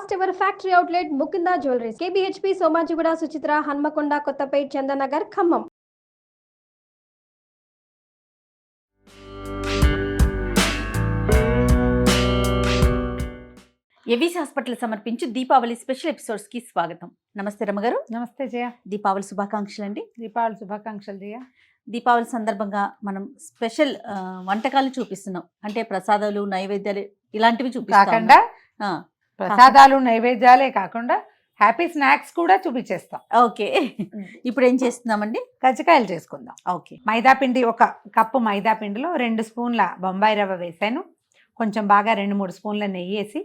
First ever factory outlet Mukunda jewelleries KBHP Somajiguda Suchitra Hanamkonda Kothapet Chandanagar Khammam. AVC hospital సమర్పించి Deepavali special episodes కి స్వాగతం. నమస్తే రమగారు. నమస్తే జయ. దీపావళి శుభాకాంక్షలు అండి. దీపావళి శుభాకాంక్షలు జయ. దీపావళి సందర్భంగా మనం స్పెషల్ వంటకాలు చూపిస్తున్నాం. అంటే ప్రసాదాలు, నైవేద్యాలు ఇలాంటివి కాకుండా ప్రసాదాలు నైవేద్యాలే కాకుండా హ్యాపీ స్నాక్స్ కూడా చూపించేస్తాం. ఓకే, ఇప్పుడు ఏం చేస్తున్నామండి? కజ్జికాయలు చేసుకుందాం. ఓకే, మైదా పిండి 1 కప్పు మైదా పిండిలో 2 స్పూన్ల బొంబాయి రవ్వ వేసాను. కొంచెం బాగా 2-3 స్పూన్ల నెయ్యి వేసి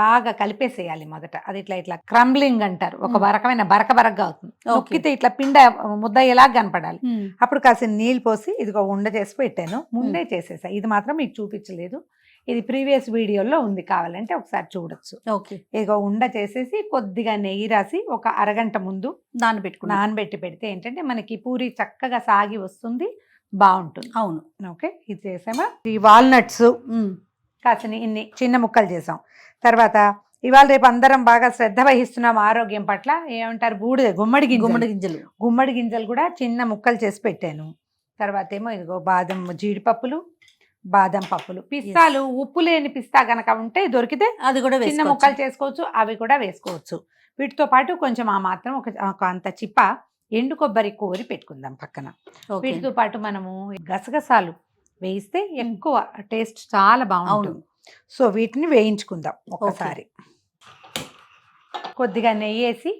బాగా కలిపేసేయాలి. మొదట అది ఇట్లా క్రంబ్లింగ్ అంటారు, ఒక రకమైన బరకగా అవుతుంది. నొక్కితే ఇట్లా పిండ ముద్ద ఎలా కనపడాలి. అప్పుడు కాసిన నీళ్ళు పోసి ఇదిగో ఉండ చేసి పెట్టాను. ముందే చేసేసా, ఇది మాత్రం మీకు చూపించలేదు. ఇది ప్రీవియస్ వీడియోలో ఉంది, కావాలంటే ఒకసారి చూడొచ్చు. ఓకే, ఇదిగో ఉండ చేసేసి కొద్దిగా నెయ్యి రాసి ఒక అరగంట ముందు నానబెట్టి పెడితే ఏంటంటే మనకి పూరి చక్కగా సాగి వస్తుంది, బాగుంటుంది. అవును. ఓకే, ఇది చేసామా. ఈ వాల్నట్స్ కాసిన ఇన్ని చిన్న ముక్కలు చేసాం. తర్వాత ఇవాళ రేపు అందరం బాగా శ్రద్ధ వహిస్తున్నాం ఆరోగ్యం పట్ల. ఏమంటారు, గుమ్మడి గింజలు కూడా చిన్న ముక్కలు చేసి పెట్టాను. తర్వాత ఏమో ఇదిగో బాదం పప్పులు, పిస్తాలు, ఉప్పు లేని పిస్తా గనక ఉంటే దొరికితే అది కూడా చిన్న ముక్కలు చేసుకోవచ్చు, అవి కూడా వేసుకోవచ్చు. వీటితో పాటు కొంచెం ఆ మాత్రం ఒక అంత చిప్ప ఎండు కొబ్బరి కోరి పెట్టుకుందాం పక్కన. వీటితో పాటు మనము గసగసాలు వేయిస్తే ఎక్కువ టేస్ట్ చాలా బాగుంటుంది. సో వీటిని వేయించుకుందాం ఒకసారి. కొద్దిగా నెయ్యి వేసి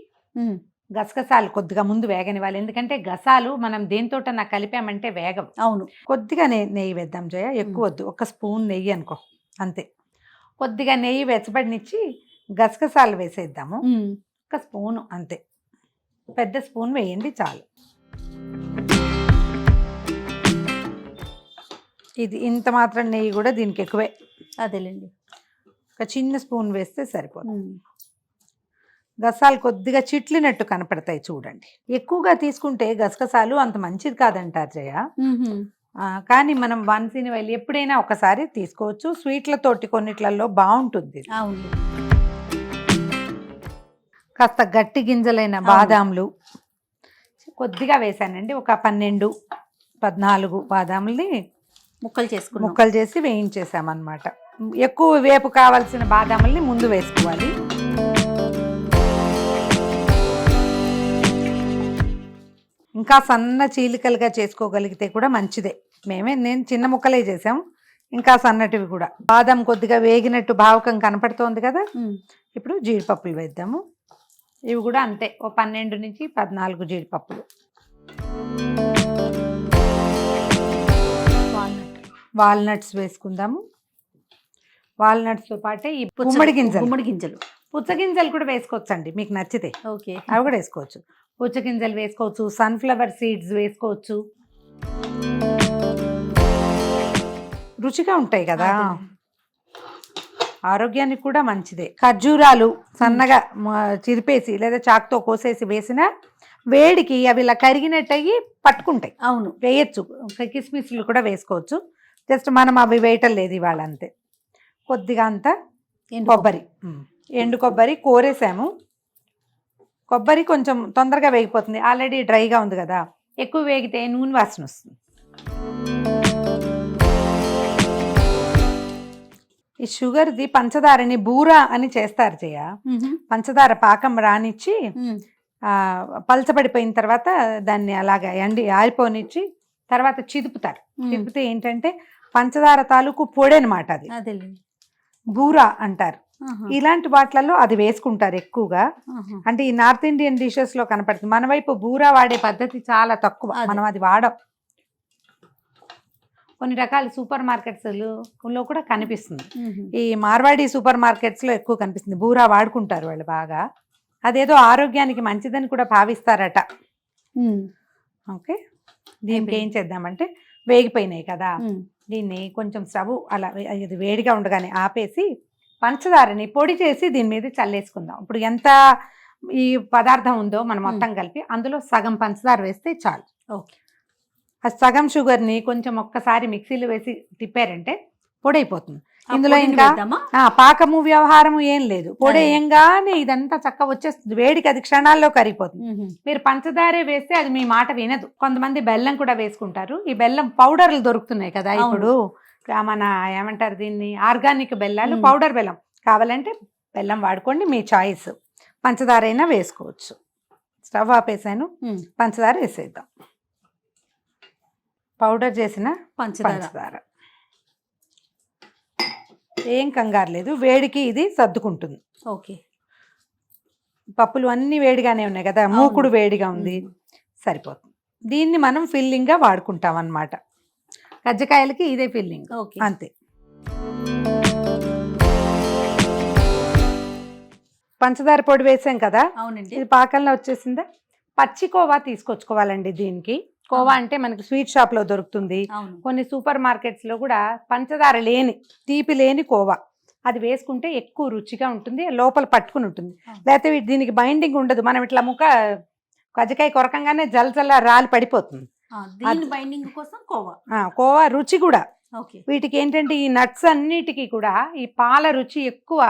గసగసాలు కొద్దిగా ముందు వేగనివ్వాలి, ఎందుకంటే గసాలు మనం దేనితోటన్నా కలిపామంటే వేగం. అవును. కొద్దిగా నెయ్యి వేద్దాం జయ, ఎక్కువ వద్దు, 1 స్పూన్ నెయ్యి అనుకో అంతే. కొద్దిగా నెయ్యి వెచ్చబడినిచ్చి గసగసాలు వేసేద్దాము, 1 స్పూను అంతే. పెద్ద స్పూన్ వేయండి చాలు. ఇది ఇంత మాత్రం నెయ్యి కూడా దీనికి ఎక్కువే. అదేలేండి, ఒక చిన్న స్పూన్ వేస్తే సరిపోతుంది. గసాలు కొద్దిగా చిట్లినట్టు కనపడతాయి చూడండి. ఎక్కువగా తీసుకుంటే గసగసాలు అంత మంచిది కాదంటారు జయ. కానీ మనం వన్సిని వెళ్ళి ఎప్పుడైనా ఒకసారి తీసుకోవచ్చు. స్వీట్లతోటి కొన్నిట్లలో బాగుంటుంది. కాస్త గట్టి గింజలైన బాదాంలు కొద్దిగా వేసానండి. ఒక 12-14 బాదాంని ముక్కలు చేసి వేయించేసామన్నమాట. ఎక్కువ వేపు కావాల్సిన బాదాముల్ని ముందు వేసుకోవాలి. ఇంకా సన్న చీలికలుగా చేసుకోగలిగితే కూడా మంచిదే. నేను చిన్న ముక్కలే చేసాము, ఇంకా సన్నటివి కూడా. బాదం కొద్దిగా వేగినట్టు భావకం కనపడుతోంది కదా. ఇప్పుడు జీడిపప్పులు వేద్దాము. ఇవి కూడా అంతే, ఓ 12-14 జీడిపప్పులు. వాల్నట్స్ వేసుకుందాము. వాల్నట్స్తో పాటే ఈ గుమ్మడి గింజలు పుచ్చగింజలు కూడా వేసుకోవచ్చండి మీకు నచ్చితే. ఓకే, అవి కూడా వేసుకోవచ్చు. పుచ్చగింజలు వేసుకోవచ్చు, సన్ఫ్లవర్ సీడ్స్ వేసుకోవచ్చు, రుచిగా ఉంటాయి కదా, ఆరోగ్యానికి కూడా మంచిదే. ఖర్జూరాలు సన్నగా చిరిపేసి లేదా చాకుతో కోసేసి వేసిన వేడికి అవి ఇలా కరిగినట్టు అయ్యి పట్టుకుంటాయి. అవును, వేయచ్చు. కిస్మిస్లు కూడా వేసుకోవచ్చు, జస్ట్ మనం అవి వేయటం లేదు ఇవాళ అంతే. కొద్దిగా అంత ఎండు కొబ్బరి కోరేసాము. కొబ్బరి కొంచెం తొందరగా వేగిపోతుంది, ఆల్రెడీ డ్రైగా ఉంది కదా. ఎక్కువ వేగితే నూనె వాసన వస్తుంది. ఈ షుగర్ది పంచదారని బూరా అని చేస్తారు జయ. పంచదార పాకం రానిచ్చి పలచబడిపోయిన తర్వాత దాన్ని అలాగా ఆరిపోనిచ్చి తర్వాత చిదుపుతారు. చిదిపితే ఏంటంటే పంచదార తాలూకు పొడి అనమాట అది, బూరా అంటారు. ఇలాంటి వాటిలలో అది వేసుకుంటారు ఎక్కువగా. అంటే ఈ నార్త్ ఇండియన్ డిషెస్ లో కనపడుతుంది. మన వైపు బూరా వాడే పద్ధతి చాలా తక్కువ, మనం అది వాడం. కొన్ని రకాల సూపర్ మార్కెట్స్ లో కూడా కనిపిస్తుంది. ఈ మార్వాడి సూపర్ మార్కెట్స్ లో ఎక్కువ కనిపిస్తుంది. బూరా వాడుకుంటారు వాళ్ళు బాగా, అదేదో ఆరోగ్యానికి మంచిదని కూడా భావిస్తారట. ఓకే, దీనికి ఏం చేద్దామంటే వేగిపోయినాయి కదా, దీన్ని కొంచెం స్టవ్ అలా ఇది వేడిగా ఉండగానే ఆపేసి పంచదారని పొడి చేసి దీని మీద చల్లేసుకుందాం. ఇప్పుడు ఎంత ఈ పదార్థం ఉందో మనం మొత్తం కలిపి అందులో సగం పంచదార వేస్తే చాలు. ఓకే, ఆ సగం షుగర్ని కొంచెం ఒక్కసారి మిక్సీలో వేసి తిప్పారంటే పొడి అయిపోతుంది. ఇందులో ఇంకా పాకము వ్యవహారము ఏం లేదు. పొడి వేయంగానే ఇదంతా చక్క వచ్చేస్తుంది, వేడికి అది క్షణాల్లో కరిగిపోతుంది. మీరు పంచదారే వేస్తే అది మీ మాట వినదు. కొంతమంది బెల్లం కూడా వేసుకుంటారు. ఈ బెల్లం పౌడర్లు దొరుకుతున్నాయి కదా ఇప్పుడు, మన ఏమంటారు దీన్ని, ఆర్గానిక్ బెల్లాలు, పౌడర్ బెల్లం కావాలంటే బెల్లం వాడుకోండి, మీ చాయిస్. పంచదార అయినా వేసుకోవచ్చు. స్టవ్ ఆపేసాను, పంచదార వేసేద్దాం. పౌడర్ చేసిన పంచదార ఏం కంగారు లేదు, వేడికి ఇది సర్దుకుంటుంది. ఓకే, పప్పులు అన్ని వేడిగానే ఉన్నాయి కదా, మూకుడు వేడిగా ఉంది, సరిపోతుంది. దీన్ని మనం ఫిల్లింగ్ గా వాడుకుంటాం అన్నమాట. కజ్జికాయలకి ఇదే ఫిల్లింగ్, అంతే. పంచదార పొడి వేసాం కదా, ఇది పాకంలో వచ్చేసిందా. పచ్చి కోవా తీసుకొచ్చుకోవాలండి దీనికి. కోవా అంటే మనకి స్వీట్ షాప్ లో దొరుకుతుంది, కొన్ని సూపర్ మార్కెట్స్ లో కూడా పంచదార లేని, తీపి లేని కోవా, అది వేసుకుంటే ఎక్కువ రుచిగా ఉంటుంది, లోపల పట్టుకుని ఉంటుంది. లేకపోతే దీనికి బైండింగ్ ఉండదు, మనం ఇట్లా కజ్జికాయ కొరకంగానే జలజల రాలి పడిపోతుంది. కోవా రుచి కూడా. వీటికి ఏంటంటే ఈ నట్స్ అన్నిటికీ కూడా ఈ పాల రుచి ఎక్కువ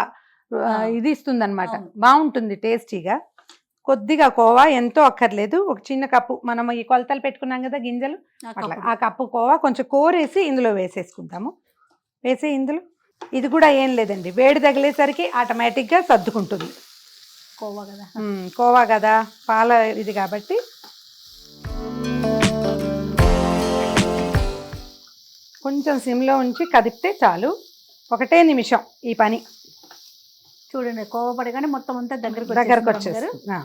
ఇది ఇస్తుంది అనమాట, బాగుంటుంది టేస్టీగా. కొద్దిగా కోవా, ఎంతో అక్కర్లేదు, ఒక చిన్న కప్పు, మనం ఈ కొలతలు పెట్టుకున్నాం కదా గింజలు, అట్లా ఆ కప్పు కోవా కొంచెం కోరేసి ఇందులో వేసేసుకుంటాము. వేసి ఇందులో ఇది కూడా ఏం లేదండి, వేడి తగిలేసరికి ఆటోమేటిక్గా సర్దుకుంటుంది. కోవా కదా, పాల ఇది కాబట్టి. కొంచెం సిమ్లో ఉంచి కదిపితే చాలు, 1 నిమిషం ఈ పని. చూడండి, కోవా పడగానే మొత్తం అంతా దగ్గరకు వచ్చేస్తుంది.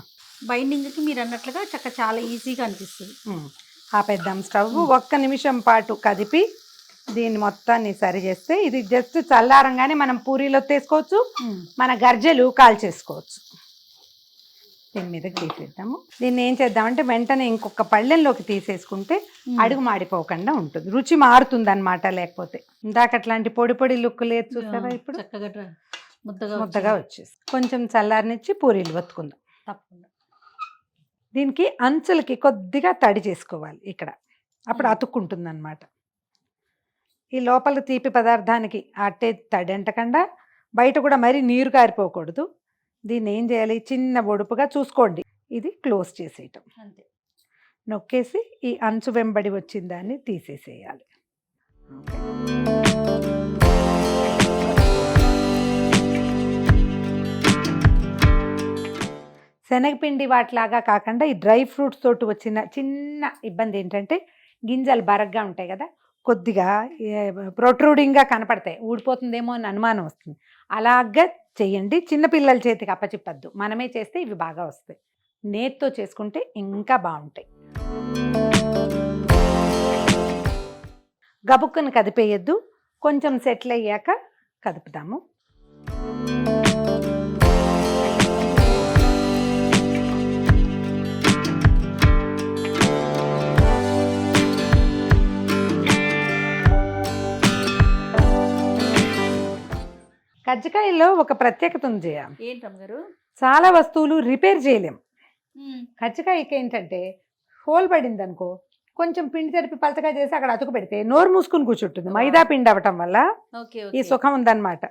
బైండింగ్ కి మీరు అన్నట్లుగా చాలా ఈజీగా అనిపిస్తుంది. ఆపేద్దాం స్టవ్. 1 నిమిషం పాటు కదిపి దీన్ని మొత్తాన్ని సరి చేస్తే ఇది జస్ట్ చల్లారంగానే మనం పూరీలో తీసుకోవచ్చు, మన గర్జెలు కాల్చేసుకోవచ్చు. దీని మీదకి తీసేద్దాము. దీన్ని ఏం చేద్దామంటే వెంటనే ఇంకొక పళ్ళెంలోకి తీసేసుకుంటే అడుగు మాడిపోకుండా ఉంటుంది, రుచి మారుతుంది అనమాట. లేకపోతే ఇందాక అట్లాంటి పొడి పొడి లుక్ లేదు చూసావా, ఇప్పుడు చక్కగా ముద్దగా వచ్చేసి కొంచెం చల్లారనిచ్చి పూరీలు వత్తుకుందాం. తప్పకుండా దీనికి అంచులకి కొద్దిగా తడి చేసుకోవాలి ఇక్కడ, అప్పుడు అతుక్కుంటుంది అనమాట. ఈ లోపల తీపి పదార్థానికి అట్టే తడి అంటకుండా బయట కూడా మరీ నీరు కారిపోకూడదు. దీన్ని ఏం చేయాలి, చిన్న ఒడుపుగా చూసుకోండి, ఇది క్లోజ్ చేసేయటం అంతే. నొక్కేసి ఈ అంచు వెంబడి వచ్చిన దాన్ని తీసేసేయాలి. శనగపిండి వాటిలాగా కాకుండా ఈ డ్రై ఫ్రూట్స్ తోటి వచ్చిన చిన్న ఇబ్బంది ఏంటంటే గింజలు బరగ్గా ఉంటాయి కదా, కొద్దిగా ప్రొట్రూడింగ్గా కనపడతాయి, ఊడిపోతుందేమో అని అనుమానం వస్తుంది. అలాగా చెయ్యండి, చిన్నపిల్లల చేతికి అప్పచెప్పద్దు, మనమే చేస్తే ఇవి బాగా వస్తాయి. నేతితో చేసుకుంటే ఇంకా బాగుంటాయి. గబుక్కుని కదిపేయద్దు, కొంచెం సెటిల్ అయ్యాక కదుపుతాము. కజ్జికాయల్లో ఒక ప్రత్యేకత ఉంది. ఏంటమ్మగారు, చాలా వస్తువులు రిపేర్ చేయలేం. కజ్జికాయకి ఏంటంటే హోల్ పడింది అనుకో, కొంచెం పిండి తరిపి పలచగా చేసి అక్కడ అతుకు పెడితే నోరు మూసుకుని కూర్చుంటుంది. మైదా పిండి అవ్వటం వల్ల ఈ సుఖం ఉందన్నమాట.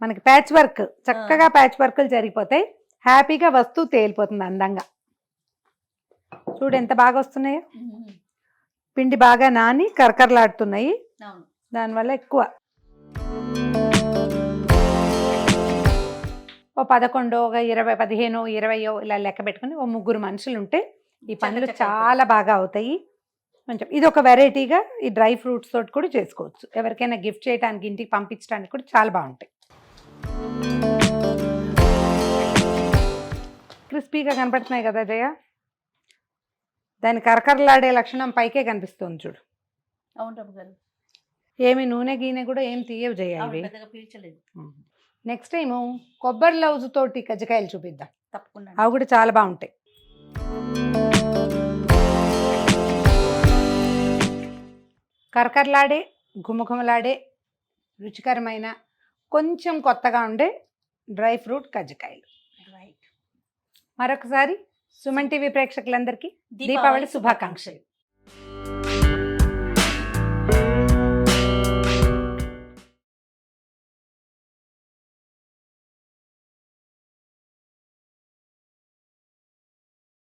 మనకి ప్యాచ్ వర్క్, చక్కగా ప్యాచ్ వర్క్లు జరిగిపోతాయి, హ్యాపీగా వస్తువు తేలిపోతుంది అందంగా. చూడు ఎంత బాగా వస్తున్నాయో, పిండి బాగా నాని కరకరలాడుతున్నాయి, దానివల్ల ఎక్కువ. ఓ 11, 20, 15, 20 ఇలా లెక్క పెట్టుకుని ఓ 3 మనుషులు ఉంటే ఈ పనులు చాలా బాగా అవుతాయి. కొంచెం ఇది ఒక వెరైటీగా ఈ డ్రై ఫ్రూట్స్ తోటి కూడా చేసుకోవచ్చు. ఎవరికైనా గిఫ్ట్ చేయడానికి, ఇంటికి పంపించడానికి కూడా చాలా బాగుంటాయి. క్రిస్పీగా కనపడుతున్నాయి కదా జయ, దాని కరకరలాడే లక్షణం పైకే కనిపిస్తుంది చూడు. ఏమి నూనె గీనె కూడా ఏం తీయవు జయ ఇవి. నెక్స్ట్ టైము కొబ్బరి లౌజ్ తోటి కజ్జికాయలు చూపిద్దాం, తప్పకుండా. అవి కూడా చాలా బాగుంటాయి. కరకరలాడే, ఘుమఘుమలాడే, రుచికరమైన, కొంచెం కొత్తగా ఉండే డ్రై ఫ్రూట్ కజ్జికాయలు. మరొకసారి సుమన్ టీవీ ప్రేక్షకులందరికీ దీపావళి శుభాకాంక్షలు.